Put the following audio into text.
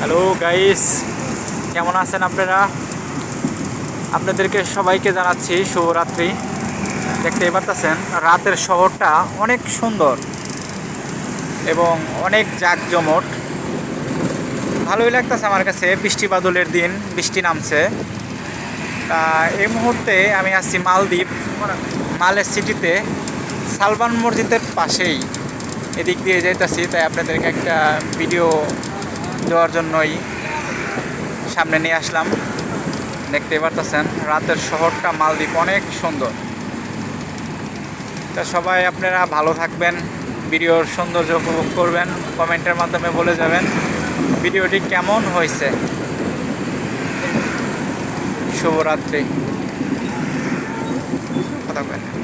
Hello guys, কেমন আছেন আপনারা? আপনাদেরকে সবাইকে জানাচ্ছি শুভরাত্রি। দেখতেই পাচ্ছেন রাতের শহরটা অনেক সুন্দর এবং অনেক জাঁকজমট। ভালোই লাগতেছে আমার কাছে। বৃষ্টি বাদলের দিন, বৃষ্টি নামছে। তা এই মুহূর্তে আমি আছি মালদ্বীপ, মালের সিটিতে, সালমান মসজিদের পাশেই। এদিক দিয়ে যাইতেছি, তাই আপনাদেরকে একটা ভিডিও দেওয়ার জন্যই সামনে নিয়ে আসলাম। দেখতেই পারতেছেন রাতের শহরটা মালদ্বীপ অনেক সুন্দর। তা সবাই আপনারা ভালো থাকবেন, ভিডিওর সৌন্দর্য উপভোগ করবেন, কমেন্টের মাধ্যমে বলে যাবেন ভিডিওটি কেমন হয়েছে। শুভরাত্রি। কথা বলেন।